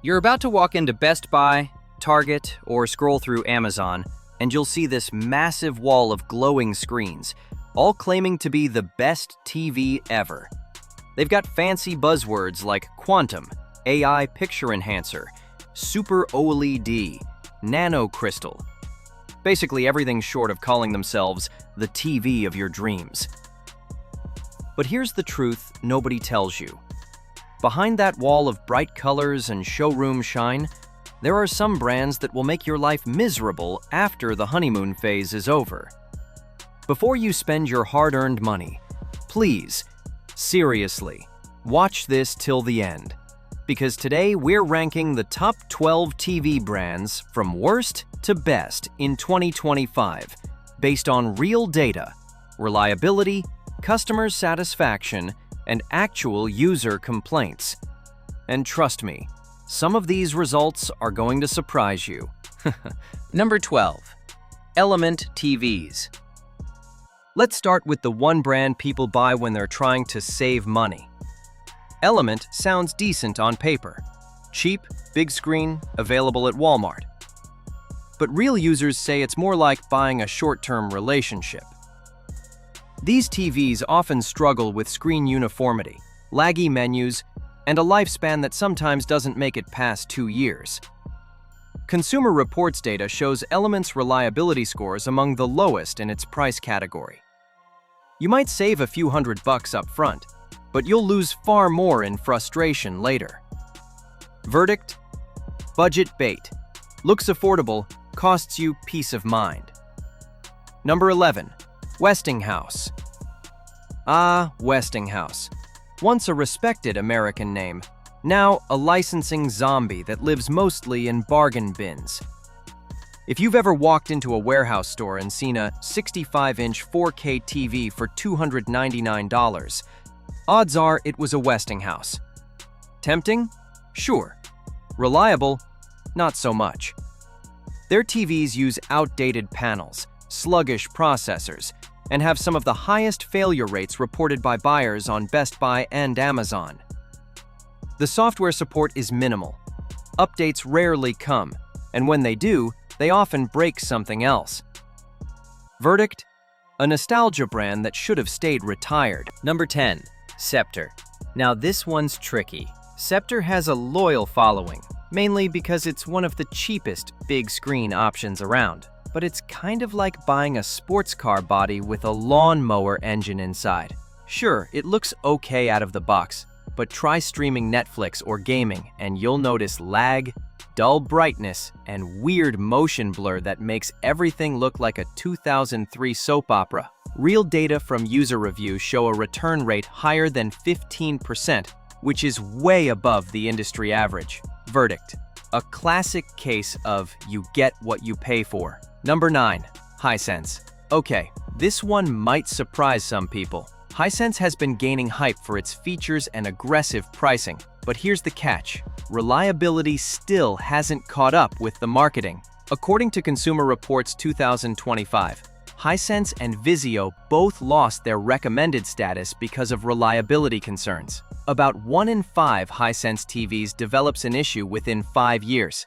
You're about to walk into Best Buy, Target, or scroll through Amazon, and you'll see this massive wall of glowing screens, all claiming to be the best TV ever. They've got fancy buzzwords like quantum, AI picture enhancer, super OLED, nano crystal. Basically everything short of calling themselves the TV of your dreams. But here's the truth nobody tells you. Behind that wall of bright colors and showroom shine, there are some brands that will make your life miserable after the honeymoon phase is over. Before you spend your hard-earned money, please, seriously, watch this till the end. Because today we're ranking the top 12 TV brands from worst to best in 2025, based on real data, reliability, customer satisfaction, and actual user complaints. And trust me, some of these results are going to surprise you. Number 12. Element TVs. Let's start with the one brand people buy when they're trying to save money. Element sounds decent on paper. Cheap, big screen, available at Walmart. But real users say it's more like buying a short-term relationship. These TVs often struggle with screen uniformity, laggy menus, and a lifespan that sometimes doesn't make it past 2 years. Consumer Reports data shows Element's reliability scores among the lowest in its price category. You might save a few $100 up front, but you'll lose far more in frustration later. Verdict: budget bait. Looks affordable, costs you peace of mind. Number 11. Westinghouse. Westinghouse. Once a respected American name, now a licensing zombie that lives mostly in bargain bins. If you've ever walked into a warehouse store and seen a 65-inch 4K TV for $299, odds are it was a Westinghouse. Tempting? Sure. Reliable? Not so much. Their TVs use outdated panels, sluggish processors, and have some of the highest failure rates reported by buyers on Best Buy and Amazon. The software support is minimal. Updates rarely come, and when they do, they often break something else. Verdict: a nostalgia brand that should have stayed retired. Number 10. Scepter. Now this one's tricky. Scepter has a loyal following, mainly because it's one of the cheapest big screen options around. But it's kind of like buying a sports car body with a lawnmower engine inside. Sure, it looks okay out of the box, but try streaming Netflix or gaming and you'll notice lag, dull brightness, and weird motion blur that makes everything look like a 2003 soap opera. Real data from user reviews show a return rate higher than 15%, which is way above the industry average. Verdict: a classic case of you get what you pay for. Number 9. Hisense. Okay, this one might surprise some people. Hisense has been gaining hype for its features and aggressive pricing, but here's the catch. Reliability still hasn't caught up with the marketing. According to Consumer Reports 2025, Hisense and Vizio both lost their recommended status because of reliability concerns. About 1 in 5 Hisense TVs develops an issue within 5 years.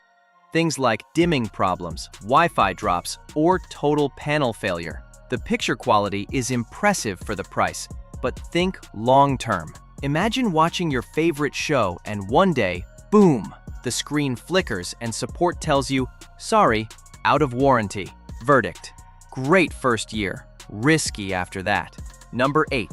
Things like dimming problems, Wi-Fi drops, or total panel failure. The picture quality is impressive for the price, but think long-term. Imagine watching your favorite show and one day, boom, the screen flickers and support tells you, sorry, out of warranty. Verdict: great first year, risky after that. Number 8.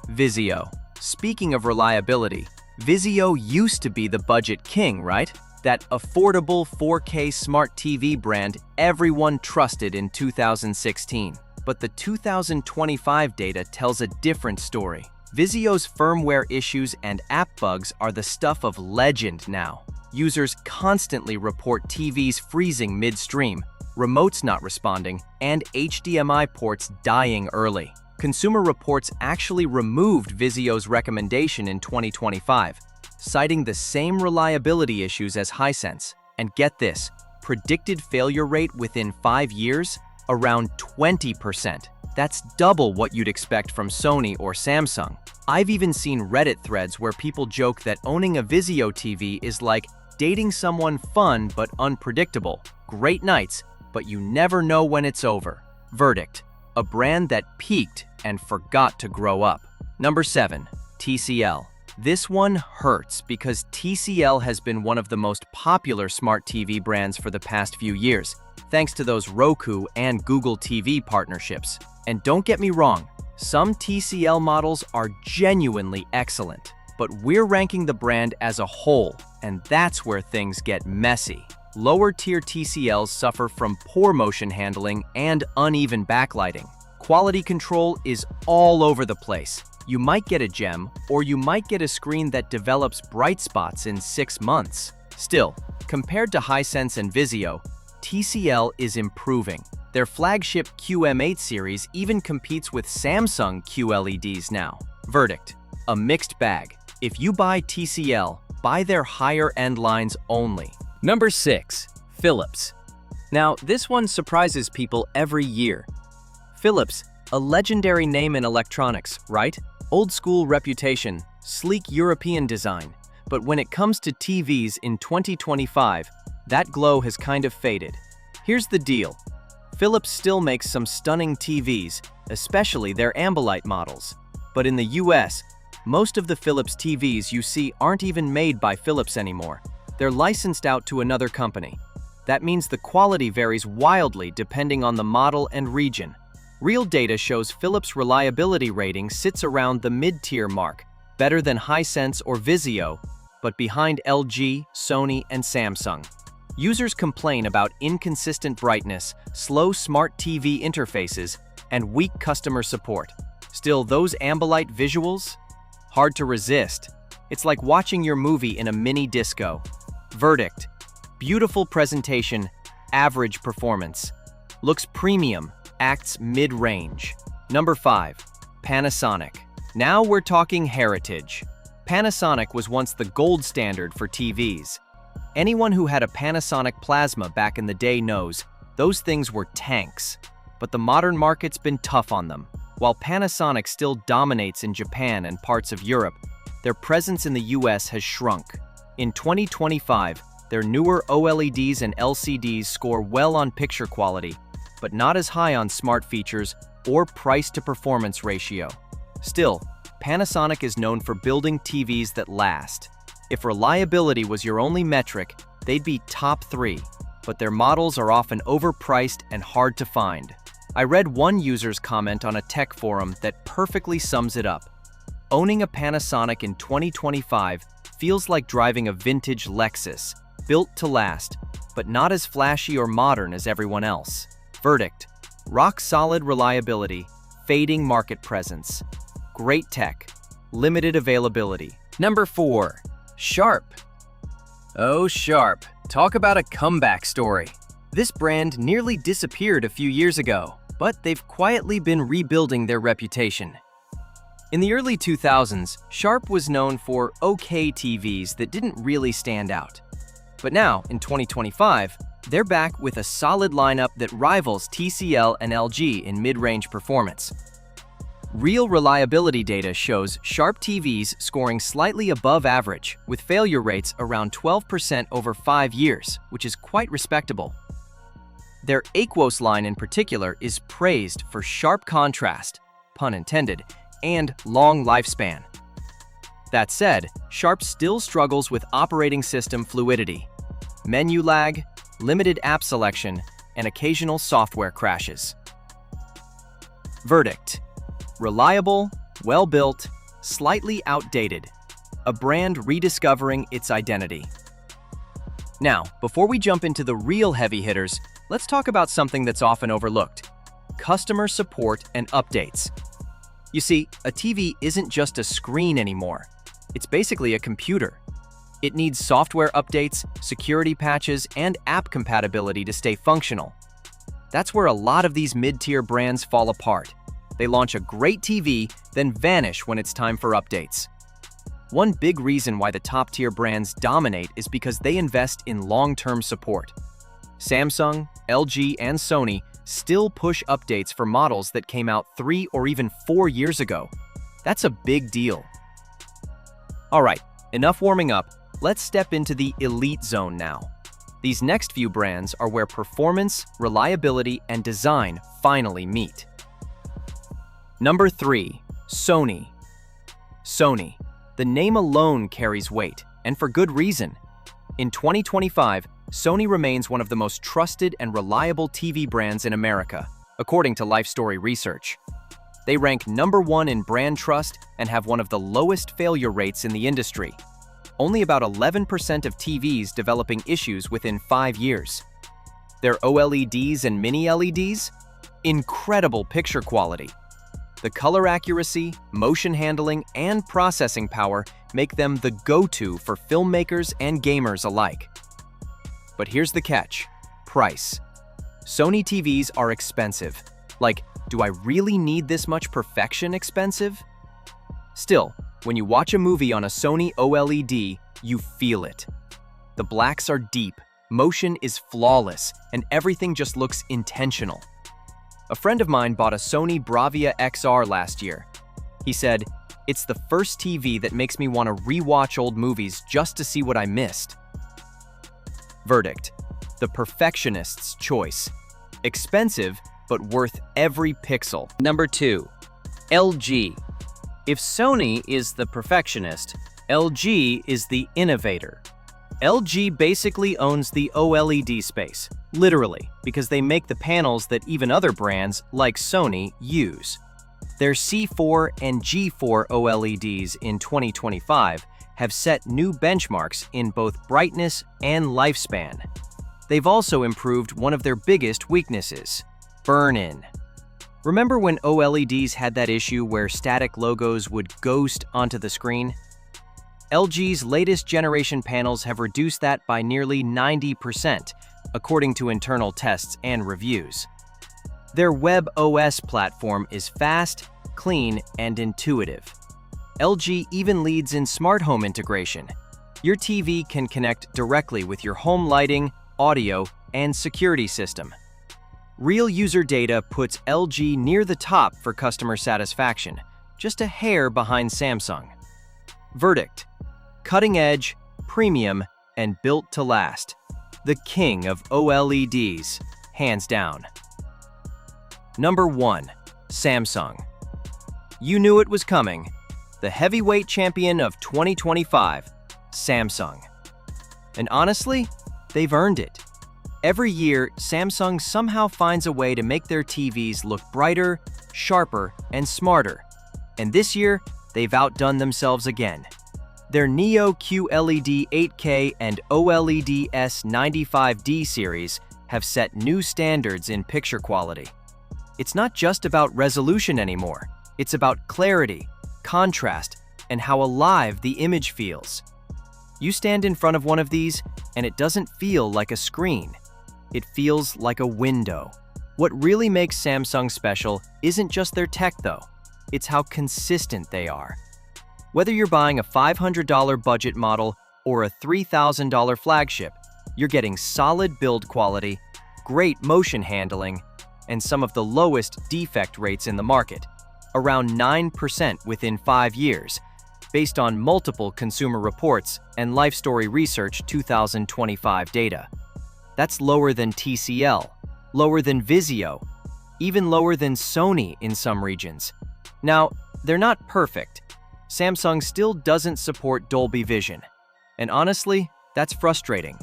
Vizio. Speaking of reliability, Vizio used to be the budget king, right? That affordable 4K smart TV brand everyone trusted in 2016. But the 2025 data tells a different story. Vizio's firmware issues and app bugs are the stuff of legend now. Users constantly report TVs freezing midstream, remotes not responding, and HDMI ports dying early. Consumer Reports actually removed Vizio's recommendation in 2025, citing the same reliability issues as Hisense. And get this, predicted failure rate within 5 years? Around 20%. That's double what you'd expect from Sony or Samsung. I've even seen Reddit threads where people joke that owning a Vizio TV is like Dating someone fun but unpredictable. Great nights, but you never know when it's over. Verdict: a brand that peaked and forgot to grow up. Number 7. TCL. This one hurts because TCL has been one of the most popular smart TV brands for the past few years, thanks to those Roku and Google TV partnerships. And don't get me wrong, some TCL models are genuinely excellent, but we're ranking the brand as a whole, and that's where things get messy. Lower-tier TCLs suffer from poor motion handling and uneven backlighting. Quality control is all over the place. You might get a gem, or you might get a screen that develops bright spots in 6 months. Still, compared to Hisense and Vizio, TCL is improving. Their flagship QM8 series even competes with Samsung QLEDs now. Verdict: a mixed bag. If you buy TCL, buy their higher-end lines only. Number 6. Philips. Now, this one surprises people every year. Philips, a legendary name in electronics, right? Old school reputation, sleek European design. But when it comes to TVs in 2025, that glow has kind of faded. Here's the deal. Philips still makes some stunning TVs, especially their Ambilight models. But in the US, most of the Philips TVs you see aren't even made by Philips anymore. They're licensed out to another company. That means the quality varies wildly depending on the model and region. Real data shows Philips' reliability rating sits around the mid-tier mark, better than Hisense or Vizio, but behind LG, Sony, and Samsung. Users complain about inconsistent brightness, slow smart TV interfaces, and weak customer support. Still, those Ambilight visuals? Hard to resist. It's like watching your movie in a mini disco. Verdict: beautiful presentation, average performance. Looks premium, acts mid-range. Number 5. Panasonic. Now we're talking heritage. Panasonic was once the gold standard for TVs. Anyone who had a Panasonic Plasma back in the day knows those things were tanks. But the modern market's been tough on them. While Panasonic still dominates in Japan and parts of Europe, their presence in the US has shrunk. In 2025, their newer OLEDs and LCDs score well on picture quality, but not as high on smart features or price-to-performance ratio. Still, Panasonic is known for building TVs that last. If reliability was your only metric, they'd be top 3, but their models are often overpriced and hard to find. I read one user's comment on a tech forum that perfectly sums it up. Owning a Panasonic in 2025 feels like driving a vintage Lexus, built to last, but not as flashy or modern as everyone else. Verdict: rock-solid reliability, fading market presence. Great tech, limited availability. Number 4. Sharp. Oh, Sharp. Talk about a comeback story. This brand nearly disappeared a few years ago, but they've quietly been rebuilding their reputation. In the early 2000s, Sharp was known for okay TVs that didn't really stand out. But now, in 2025, they're back with a solid lineup that rivals TCL and LG in mid-range performance. Real reliability data shows Sharp TVs scoring slightly above average, with failure rates around 12% over 5 years, which is quite respectable. Their Aquos line in particular is praised for sharp contrast, pun intended, and long lifespan. That said, Sharp still struggles with operating system fluidity, menu lag, limited app selection, and occasional software crashes. Verdict: reliable, well-built, slightly outdated. A brand rediscovering its identity. Now, before we jump into the real heavy hitters, let's talk about something that's often overlooked: customer support and updates. You see, a TV isn't just a screen anymore. It's basically a computer. It needs software updates, security patches, and app compatibility to stay functional. That's where a lot of these mid-tier brands fall apart. They launch a great TV, then vanish when it's time for updates. One big reason why the top-tier brands dominate is because they invest in long-term support. Samsung, LG, and Sony still push updates for models that came out 3 or even 4 years ago. That's a big deal. Alright, enough warming up. let's step into the elite zone now. These next few brands are where performance, reliability, and design finally meet. Number 3. Sony. Sony. The name alone carries weight, and for good reason. In 2025, Sony remains one of the most trusted and reliable TV brands in America, according to Lifestory Research. They rank number 1 in brand trust and have one of the lowest failure rates in the industry. Only about 11% of TVs developing issues within 5 years. Their OLEDs and mini LEDs? Incredible picture quality. The color accuracy, motion handling, and processing power make them the go-to for filmmakers and gamers alike. But here's the catch: price. Sony TVs are expensive. Like, do I really need this much perfection expensive? Still, when you watch a movie on a Sony OLED, you feel it. The blacks are deep, motion is flawless, and everything just looks intentional. A friend of mine bought a Sony Bravia XR last year. He said, "It's the first TV that makes me want to rewatch old movies just to see what I missed." Verdict: the perfectionist's choice. Expensive, but worth every pixel. Number 2. LG. If Sony is the perfectionist, LG is the innovator. LG basically owns the OLED space, literally, because they make the panels that even other brands, like Sony, use. Their C4 and G4 OLEDs in 2025 have set new benchmarks in both brightness and lifespan. They've also improved one of their biggest weaknesses: burn-in. Remember when OLEDs had that issue where static logos would ghost onto the screen? LG's latest generation panels have reduced that by nearly 90%, according to internal tests and reviews. Their Web OS platform is fast, clean, and intuitive. LG even leads in smart home integration. Your TV can connect directly with your home lighting, audio, and security system. Real user data puts LG near the top for customer satisfaction, just a hair behind Samsung. Verdict: cutting edge, premium, and built to last. The king of OLEDs, hands down. Number 1. Samsung. You knew it was coming. The heavyweight champion of 2025, Samsung. And honestly, they've earned it. Every year, Samsung somehow finds a way to make their TVs look brighter, sharper, and smarter. And this year, they've outdone themselves again. Their Neo QLED 8K and OLED S95D series have set new standards in picture quality. It's not just about resolution anymore. It's about clarity, contrast, and how alive the image feels. You stand in front of one of these, and it doesn't feel like a screen. It feels like a window. What really makes Samsung special isn't just their tech, though. It's how consistent they are. Whether you're buying a $500 budget model or a $3,000 flagship, you're getting solid build quality, great motion handling, and some of the lowest defect rates in the market, around 9% within 5 years, based on multiple consumer reports and Lifestory Research 2025 data. That's lower than TCL, lower than Vizio, even lower than Sony in some regions. Now, they're not perfect. Samsung still doesn't support Dolby Vision, and honestly, that's frustrating.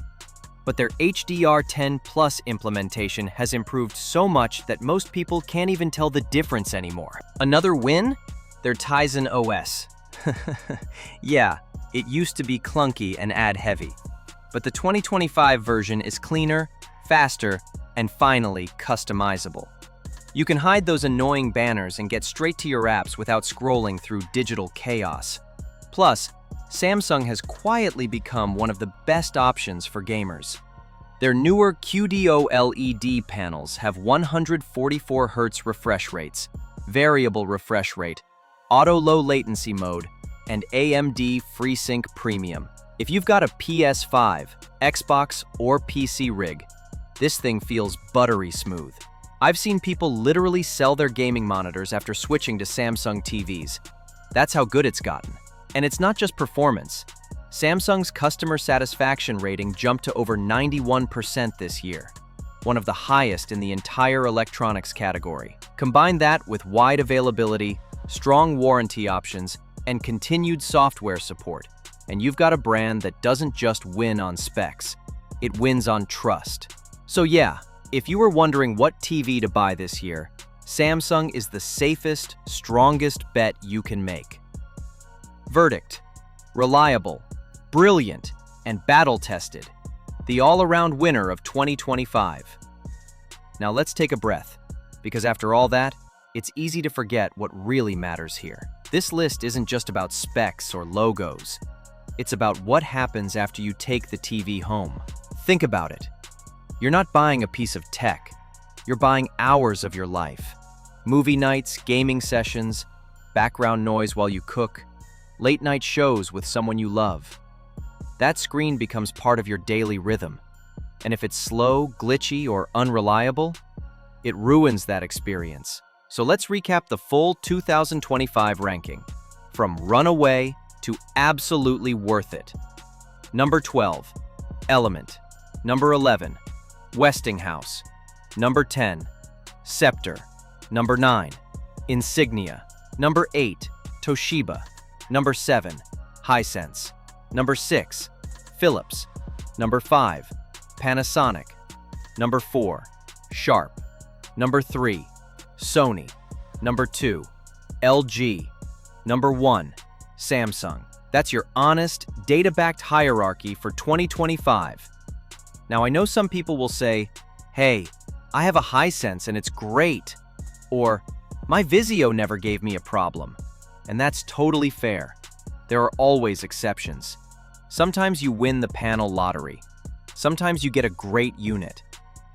But their HDR10 Plus implementation has improved so much that most people can't even tell the difference anymore. Another win? Their Tizen OS. Yeah, it used to be clunky and ad-heavy. But the 2025 version is cleaner, faster, and finally customizable. You can hide those annoying banners and get straight to your apps without scrolling through digital chaos. Plus, Samsung has quietly become one of the best options for gamers. Their newer QD OLED panels have 144 Hz refresh rates, variable refresh rate, auto low latency mode, and AMD FreeSync Premium. If you've got a PS5, Xbox, or PC rig, this thing feels buttery smooth. I've seen people literally sell their gaming monitors after switching to Samsung TVs. That's how good it's gotten. And it's not just performance. Samsung's customer satisfaction rating jumped to over 91% this year, one of the highest in the entire electronics category. Combine that with wide availability, strong warranty options, and continued software support, and you've got a brand that doesn't just win on specs, it wins on trust. So yeah, if you were wondering what TV to buy this year, Samsung is the safest, strongest bet you can make. Verdict: reliable, brilliant, and battle-tested. The all-around winner of 2025. Now let's take a breath, because after all that, it's easy to forget what really matters here. This list isn't just about specs or logos. It's about what happens after you take the TV home. Think about it. You're not buying a piece of tech. You're buying hours of your life. Movie nights, gaming sessions, background noise while you cook, late-night shows with someone you love. That screen becomes part of your daily rhythm. And if it's slow, glitchy, or unreliable, it ruins that experience. So let's recap the full 2025 ranking, from runaway to absolutely worth it. Number 12, Element. Number 11, Westinghouse. Number 10, Scepter. Number 9, Insignia. Number 8, Toshiba. Number 7, Hisense. Number 6, Philips. Number 5, Panasonic. Number 4, Sharp. Number 3, Sony. Number 2, LG. Number 1, Samsung. That's your honest, data-backed hierarchy for 2025. Now I know some people will say, hey, I have a Hisense and it's great. Or, my Vizio never gave me a problem. And that's totally fair. There are always exceptions. Sometimes you win the panel lottery. Sometimes you get a great unit.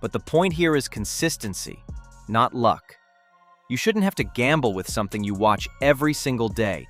But the point here is consistency, not luck. You shouldn't have to gamble with something you watch every single day,